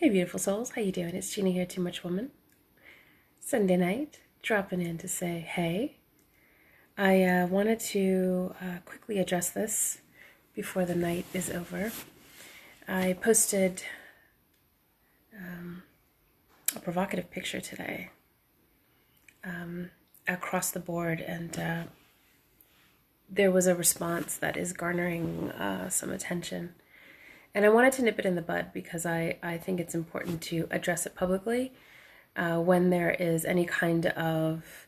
Hey beautiful souls, how you doing? It's Gina here, Too Much Woman. Sunday night, dropping in to say hey. I wanted to quickly address this before the night is over. I posted a provocative picture today across the board, and there was a response that is garnering some attention. And I wanted to nip it in the bud because I think it's important to address it publicly when there is any kind of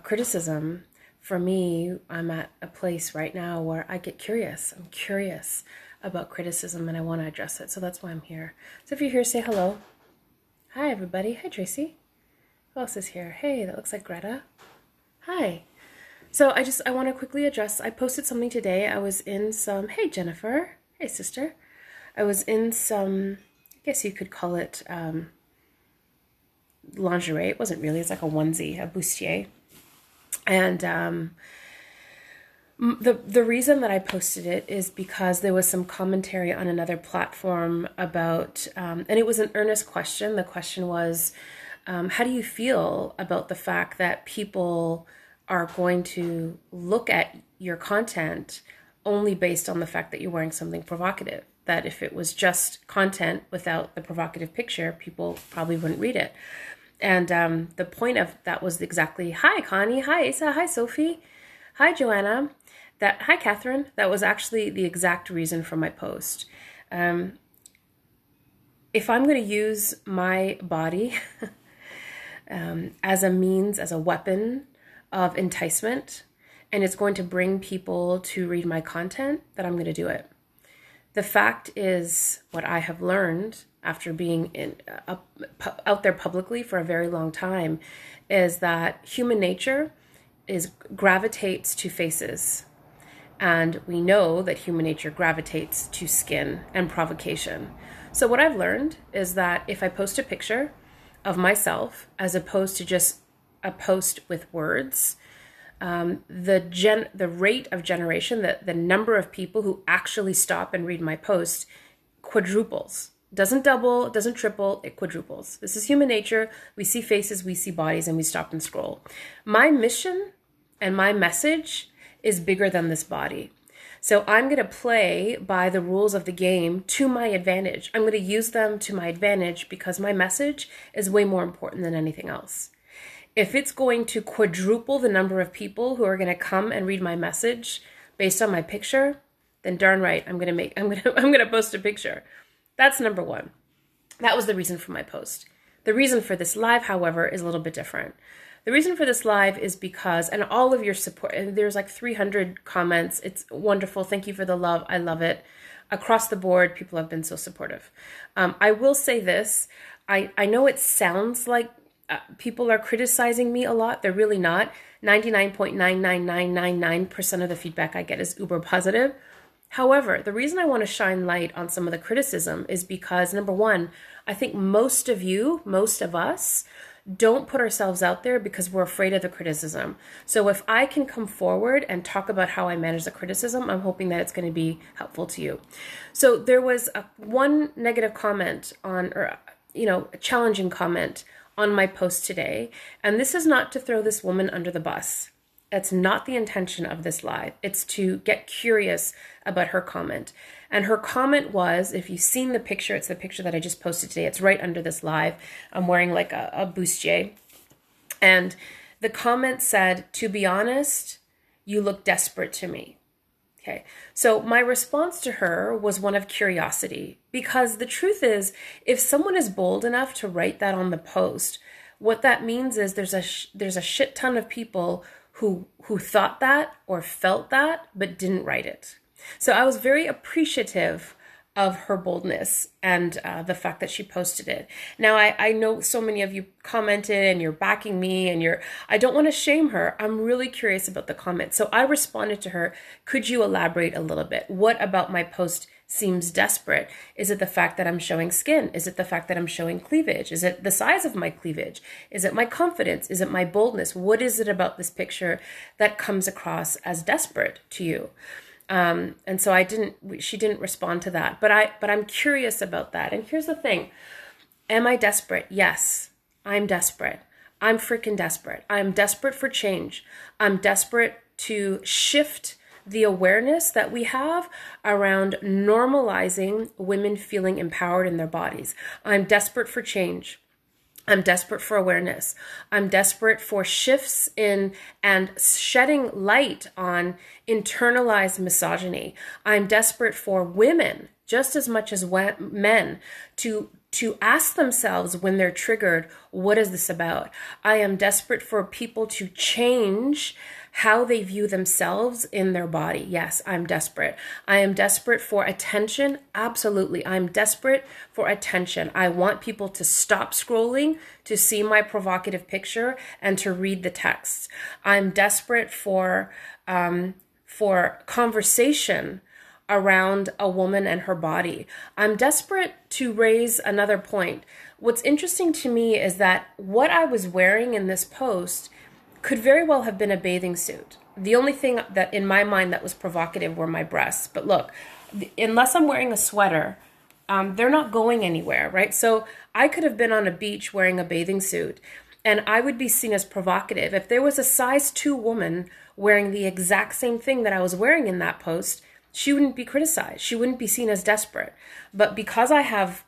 criticism. For me, I'm at a place right now where I get curious. I'm curious about criticism and I want to address it. So that's why I'm here. So if you're here, say hello. Hi, everybody. Hi, Tracy. Who else is here? Hey, that looks like Greta. Hi. So I want to quickly address, I posted something today. I was in some, hey, Jennifer. Hey, sister. I was in some, I guess you could call it lingerie. It wasn't really, it's like a onesie, a bustier. And the reason that I posted it is because there was some commentary on another platform about, and it was an earnest question. The question was, how do you feel about the fact that people are going to look at your content only based on the fact that you're wearing something provocative? That if it was just content without the provocative picture, people probably wouldn't read it. And the point of that was exactly, hi, Connie, hi, Asa, hi, Sophie, hi, Joanna, hi, Catherine. That was actually the exact reason for my post. If I'm going to use my body as a means, as a weapon of enticement, and it's going to bring people to read my content, then I'm going to do it. The fact is, what I have learned after being out there publicly for a very long time is that human nature gravitates to faces. And we know that human nature gravitates to skin and provocation. So what I've learned is that if I post a picture of myself, as opposed to just a post with words, the rate of generation, the number of people who actually stop and read my post quadruples. Doesn't double, doesn't triple, it quadruples. This is human nature. We see faces, we see bodies, and we stop and scroll. My mission and my message is bigger than this body. So I'm going to play by the rules of the game to my advantage. I'm going to use them to my advantage because my message is way more important than anything else. If it's going to quadruple the number of people who are going to come and read my message based on my picture, then darn right, I'm going to post a picture. That's number one. That was the reason for my post. The reason for this live, however, is a little bit different. The reason for this live is because, and all of your support, and there's like 300 comments. It's wonderful. Thank you for the love. I love it. Across the board, people have been so supportive. I will say this. I know it sounds like people are criticizing me a lot. They're really not. 99.99999% of the feedback I get is uber positive. However, the reason I want to shine light on some of the criticism is because, number one, I think most of us, don't put ourselves out there because we're afraid of the criticism. So if I can come forward and talk about how I manage the criticism, I'm hoping that it's going to be helpful to you. So there was one negative comment a challenging comment on my post today. And this is not to throw this woman under the bus. That's not the intention of this live. It's to get curious about her comment. And her comment was, if you've seen the picture, it's the picture that I just posted today. It's right under this live. I'm wearing like a bustier. And the comment said, to be honest, you look desperate to me. Okay, so my response to her was one of curiosity, because the truth is, if someone is bold enough to write that on the post, what that means is there's a shit ton of people who thought that or felt that but didn't write it. So I was very appreciative of her boldness and the fact that she posted it. Now, I know so many of you commented and you're backing me and I don't want to shame her. I'm really curious about the comments. So I responded to her, could you elaborate a little bit? What about my post seems desperate? Is it the fact that I'm showing skin? Is it the fact that I'm showing cleavage? Is it the size of my cleavage? Is it my confidence? Is it my boldness? What is it about this picture that comes across as desperate to you? And so she didn't respond to that, but I'm curious about that. And here's the thing. Am I desperate? Yes, I'm desperate. I'm freaking desperate. I'm desperate for change. I'm desperate to shift the awareness that we have around normalizing women feeling empowered in their bodies. I'm desperate for change. I'm desperate for awareness. I'm desperate for shifts in and shedding light on internalized misogyny. I'm desperate for women, just as much as men, to ask themselves when they're triggered, what is this about? I am desperate for people to change how they view themselves in their body. Yes, I'm desperate. I am desperate for attention. Absolutely. I'm desperate for attention. I want people to stop scrolling, to see my provocative picture, and to read the text. I'm desperate for conversation around a woman and her body. I'm desperate to raise another point. What's interesting to me is that what I was wearing in this post could very well have been a bathing suit. The only thing that in my mind that was provocative were my breasts. But look, unless I'm wearing a sweater, they're not going anywhere, right? So I could have been on a beach wearing a bathing suit and I would be seen as provocative. If there was a size 2 woman wearing the exact same thing that I was wearing in that post, she wouldn't be criticized. She wouldn't be seen as desperate. But because I have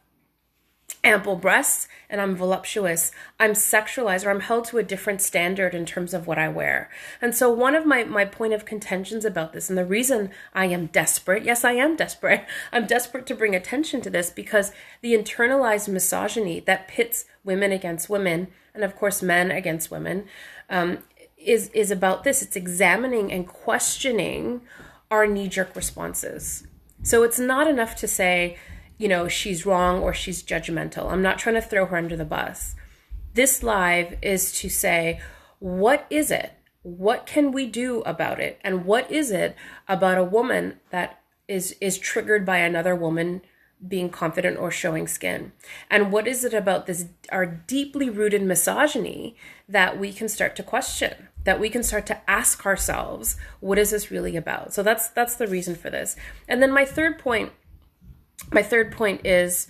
ample breasts and I'm voluptuous, I'm sexualized, or I'm held to a different standard in terms of what I wear. And so one of my point of contentions about this, and the reason I am desperate, yes, I am desperate. I'm desperate to bring attention to this because the internalized misogyny that pits women against women, and of course men against women, is about this. It's examining and questioning our knee-jerk responses. So it's not enough to say, you know, she's wrong or she's judgmental. I'm not trying to throw her under the bus. This live is to say, what is it? What can we do about it? And what is it about a woman that is triggered by another woman being confident or showing skin? And what is it about this, our deeply rooted misogyny, that we can start to question, that we can start to ask ourselves, what is this really about? So that's the reason for this. And then my third point is,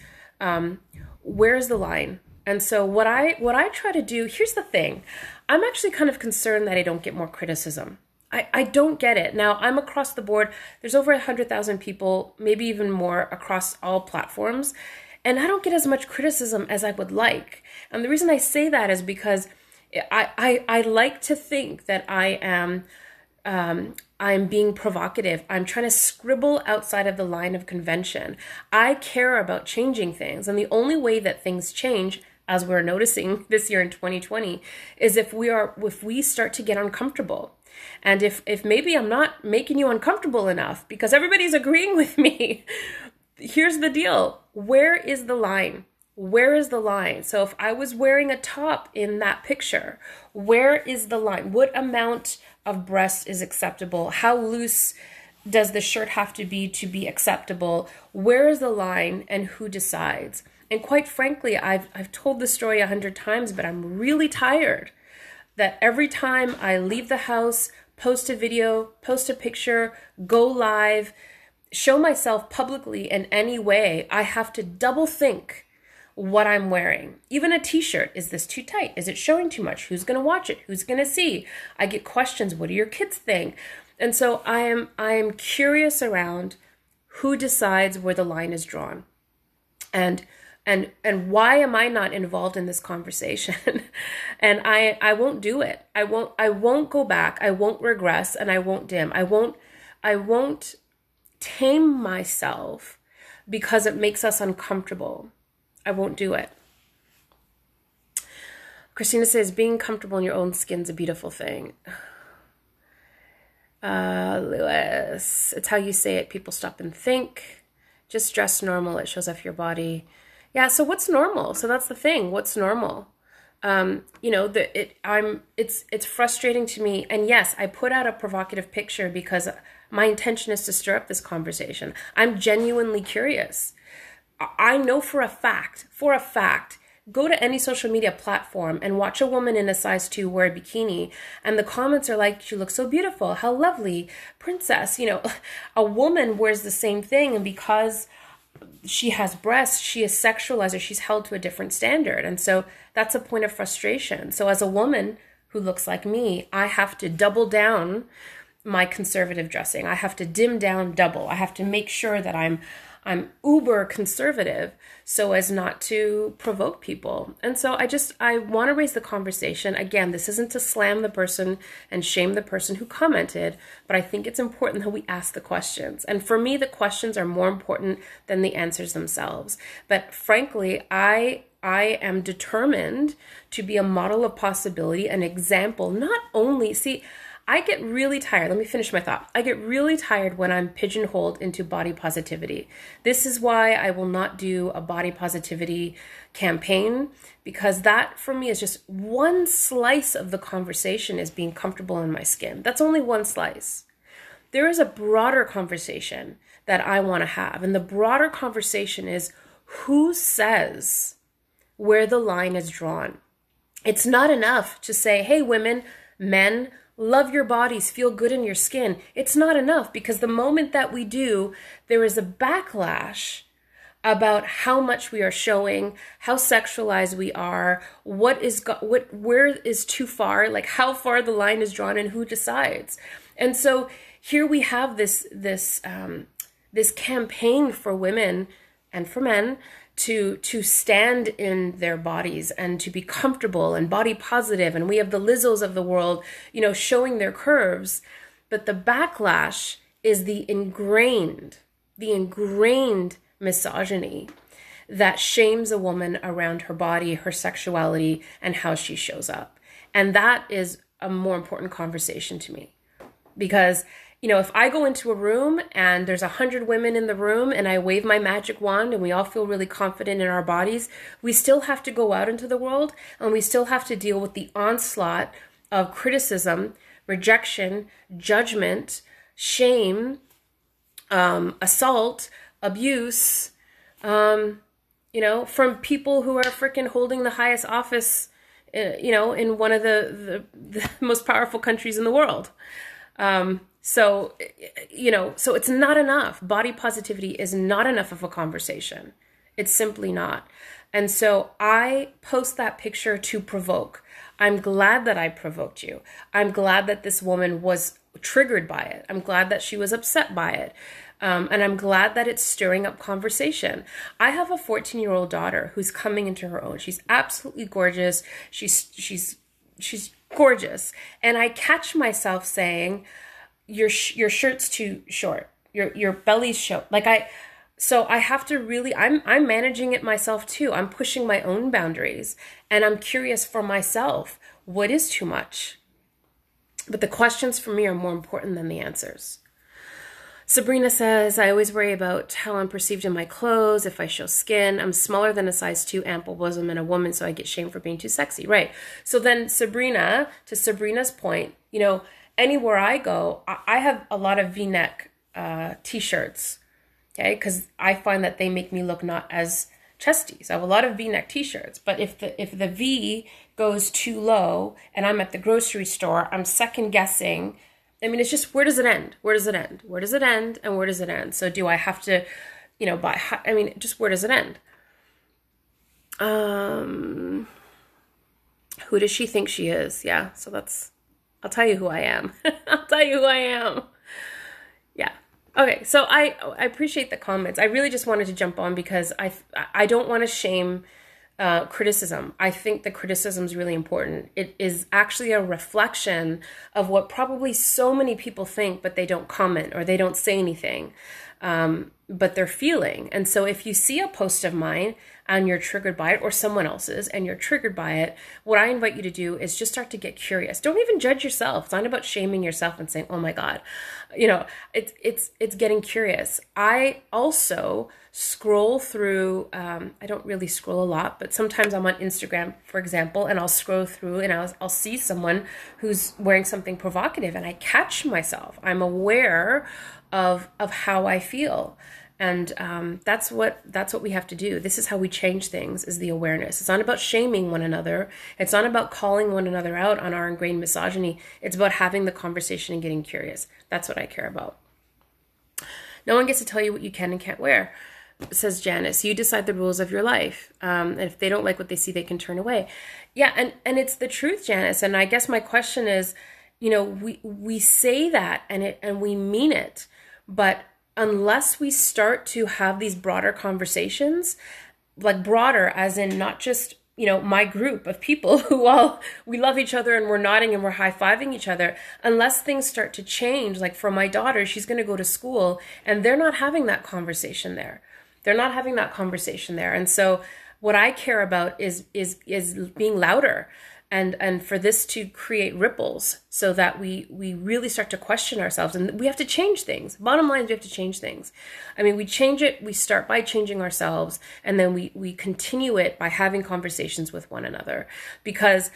where's the line? And so what I try to do, here's the thing. I'm actually kind of concerned that I don't get more criticism. I don't get it. Now, I'm across the board. There's over 100,000 people, maybe even more, across all platforms. And I don't get as much criticism as I would like. And the reason I say that is because I like to think that I'm being provocative. I'm trying to scribble outside of the line of convention. I care about changing things. And the only way that things change, as we're noticing this year in 2020, is if we start to get uncomfortable. And if maybe I'm not making you uncomfortable enough because everybody's agreeing with me, here's the deal. Where is the line? Where is the line? So if I was wearing a top in that picture, where is the line? What amount of breast is acceptable? How loose does the shirt have to be acceptable? Where is the line and who decides? And quite frankly, I've told this story 100 times, but I'm really tired that every time I leave the house, post a video, post a picture, go live, show myself publicly in any way, I have to double think what I'm wearing. Even a t-shirt, is this too tight? Is it showing too much? Who's going to watch it? Who's going to see? I get questions. What do your kids think? And so I am curious around who decides where the line is drawn. And why am I not involved in this conversation? And I won't do it. I won't go back. I won't regress, and I won't dim. I won't tame myself because it makes us uncomfortable. I won't do it. Christina says, being comfortable in your own skin's a beautiful thing. Lewis, it's how you say it. People stop and think. Just dress normal. It shows off your body. Yeah, so what's normal? So that's the thing. What's normal? It's frustrating to me. And yes, I put out a provocative picture because my intention is to stir up this conversation. I'm genuinely curious. I know for a fact, go to any social media platform and watch a woman in a size 2 wear a bikini, and the comments are like, "You look so beautiful. How lovely, princess." You know, a woman wears the same thing, and because she has breasts, she is sexualized, or she's held to a different standard. And so that's a point of frustration. So as a woman who looks like me, I have to double down my conservative dressing. I have to dim down double. I have to make sure that I'm uber conservative so as not to provoke people. And so I want to raise the conversation. Again, this isn't to slam the person and shame the person who commented, but I think it's important that we ask the questions. And for me, the questions are more important than the answers themselves. But frankly, I am determined to be a model of possibility, an example, not only, see, I get really tired. Let me finish my thought. I get really tired when I'm pigeonholed into body positivity. This is why I will not do a body positivity campaign, because that for me is just one slice of the conversation, is being comfortable in my skin. That's only one slice. There is a broader conversation that I want to have. And the broader conversation is, who says where the line is drawn? It's not enough to say, hey, women, men, love your bodies, feel good in your skin. It's not enough, because the moment that we do, there is a backlash about how much we are showing, how sexualized we are, where is too far, like how far the line is drawn and who decides. And so here we have this campaign for women and for men to stand in their bodies and to be comfortable and body positive. And we have the Lizzos of the world, showing their curves. But the backlash is the ingrained misogyny that shames a woman around her body, her sexuality, and how she shows up. And that is a more important conversation to me, because if I go into a room and there's 100 women in the room and I wave my magic wand and we all feel really confident in our bodies, we still have to go out into the world and we still have to deal with the onslaught of criticism, rejection, judgment, shame, assault, abuse, from people who are freaking holding the highest office, in one of the most powerful countries in the world. So it's not enough. Body positivity is not enough of a conversation. It's simply not. And so I post that picture to provoke. I'm glad that I provoked you. I'm glad that this woman was triggered by it. I'm glad that she was upset by it. And I'm glad that it's stirring up conversation. I have a 14-year-old daughter who's coming into her own. She's absolutely gorgeous. She's gorgeous. And I catch myself saying, your shirt's too short. Your belly's short. So I have to really, I'm managing it myself too. I'm pushing my own boundaries, and I'm curious for myself, what is too much? But the questions for me are more important than the answers. Sabrina says, I always worry about how I'm perceived in my clothes, if I show skin. I'm smaller than a size 2, ample bosom, and a woman, so I get shamed for being too sexy. Right. So then Sabrina, to Sabrina's point, anywhere I go, I have a lot of V-neck t-shirts, okay? Because I find that they make me look not as chesty. So I have a lot of V-neck t-shirts. But if the V goes too low and I'm at the grocery store, I'm second guessing. I mean, it's just, where does it end? Where does it end? Where does it end? And where does it end? So do I have to, buy, just where does it end? Who does she think she is? Yeah, so I'll tell you who I am. I'll tell you who I am. Yeah. Okay, so I appreciate the comments. I really just wanted to jump on because I don't want to shame criticism. I think the criticism is really important. It is actually a reflection of what probably so many people think, but they don't comment or they don't say anything, but they're feeling. And so if you see a post of mine and you're triggered by it, or someone else's and you're triggered by it, what I invite you to do is just start to get curious. Don't even judge yourself. It's not about shaming yourself and saying, oh my God, it's getting curious. I also scroll through, I don't really scroll a lot, but sometimes I'm on Instagram, for example, and I'll scroll through and I'll see someone who's wearing something provocative and I catch myself. I'm aware of how I feel. And that's what we have to do. This is how we change things, is the awareness. It's not about shaming one another. It's not about calling one another out on our ingrained misogyny. It's about having the conversation and getting curious. That's what I care about. No one gets to tell you what you can and can't wear. says Janice. You decide the rules of your life. And if they don't like what they see, they can turn away. Yeah, and it's the truth, Janice. And I guess my question is, we say that and we mean it, but unless we start to have these broader conversations, like broader as in not just, my group of people who we love each other and we're nodding and we're high-fiving each other, unless things start to change. Like for my daughter, she's going to go to school and they're not having that conversation there. They're not having that conversation there. And so what I care about is being louder and for this to create ripples so that we really start to question ourselves. And we have to change things. Bottom line is we have to change things. I mean, we change it, we start by changing ourselves, and then we continue it by having conversations with one another. Because,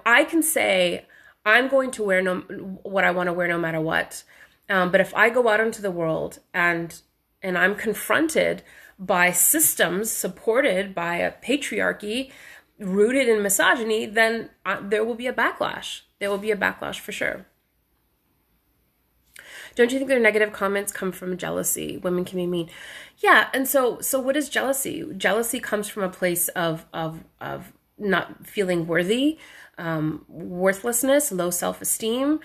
I can say, I'm going to wear what I want to wear no matter what. But if I go out into the world and I'm confronted by systems supported by a patriarchy rooted in misogyny, then there will be a backlash. There will be a backlash for sure. Don't you think their negative comments come from jealousy? Women can be mean. Yeah, and so what is jealousy? Jealousy comes from a place of not feeling worthy, worthlessness, low self-esteem,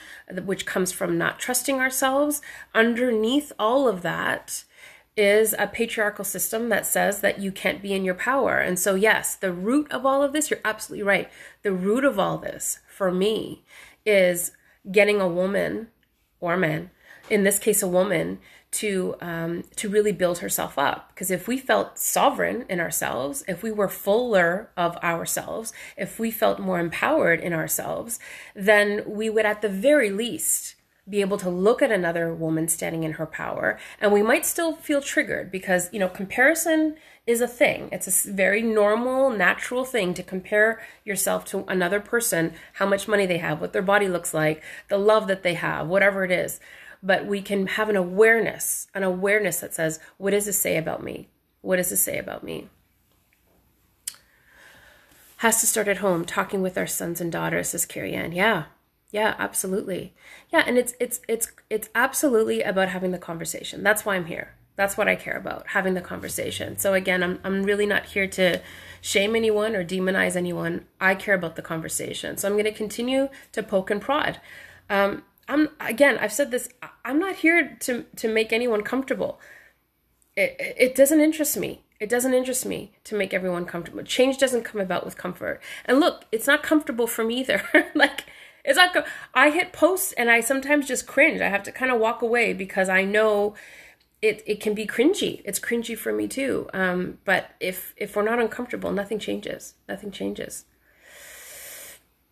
which comes from not trusting ourselves. Underneath all of that is a patriarchal system that says that you can't be in your power. And so, yes, the root of all of this, you're absolutely right. The root of all this, for me, is getting a woman or a man, in this case, a woman, to really build herself up. Because if we felt sovereign in ourselves, if we were fuller of ourselves, if we felt more empowered in ourselves, then we would at the very least be able to look at another woman standing in her power. And we might still feel triggered because, comparison is a thing. It's a very normal, natural thing to compare yourself to another person, how much money they have, what their body looks like, the love that they have, whatever it is. But we can have an awareness that says, what does this say about me? What does this say about me? Has to start at home, talking with our sons and daughters, says Carrie Ann. Yeah, absolutely. Yeah, and it's absolutely about having the conversation. That's why I'm here. That's what I care about, having the conversation. So again, I'm really not here to shame anyone or demonize anyone. I care about the conversation. So I'm going to continue to poke and prod. I've said this, I'm not here to make anyone comfortable. It doesn't interest me. It doesn't interest me to make everyone comfortable. Change doesn't come about with comfort. And look, it's not comfortable for me either. It's not. I hit posts and I sometimes just cringe. I have to kind of walk away because I know it can be cringy. It's cringy for me too. But if we're not uncomfortable, nothing changes. Nothing changes.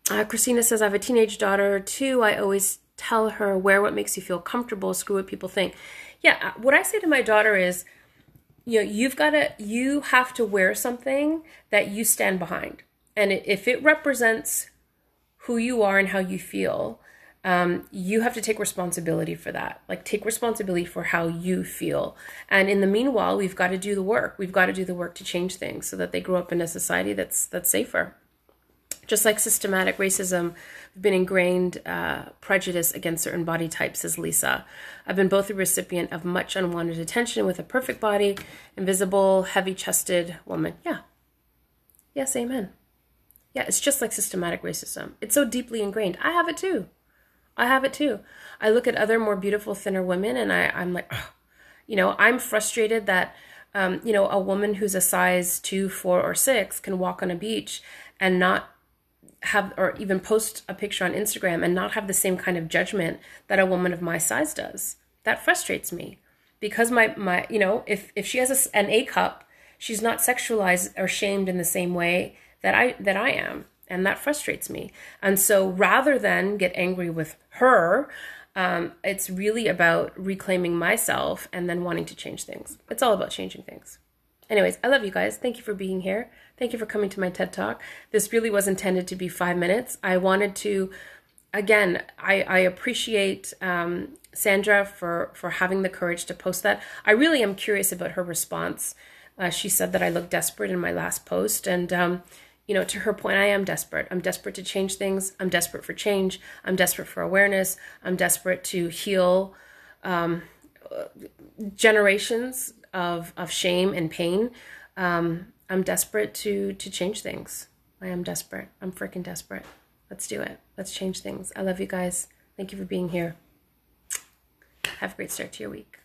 Christina says, I have a teenage daughter too. I always tell her, wear what makes you feel comfortable. Screw what people think. Yeah. What I say to my daughter is, you have to wear something that you stand behind. And if it represents who you are and how you feel, you have to take responsibility for that. Like, take responsibility for how you feel. And in the meanwhile, we've got to do the work. We've got to do the work to change things so that they grow up in a society that's safer. Just like systematic racism, we've been ingrained prejudice against certain body types, says Lisa. I've been both a recipient of much unwanted attention with a perfect body, invisible, heavy-chested woman. Yeah. Yes, amen. Yeah, it's just like systematic racism. It's so deeply ingrained. I have it too. I look at other more beautiful, thinner women and I'm like, oh. I'm frustrated that, a woman who's a size 2, 4, or 6 can walk on a beach and not have, or even post a picture on Instagram and not have the same kind of judgment that a woman of my size does. That frustrates me because if she has an A cup, she's not sexualized or shamed in the same way that I am. And that frustrates me. And so rather than get angry with her, it's really about reclaiming myself and then wanting to change things. It's all about changing things. Anyways, I love you guys. Thank you for being here. Thank you for coming to my TED Talk. This really was intended to be 5 minutes. I wanted to, again, I appreciate Sandra for having the courage to post that. I really am curious about her response. She said that I look desperate in my last post. And, to her point, I am desperate. I'm desperate to change things. I'm desperate for change. I'm desperate for awareness. I'm desperate to heal generations of shame and pain. I'm desperate to change things. I am desperate. I'm freaking desperate. Let's do it. Let's change things. I love you guys. Thank you for being here. Have a great start to your week.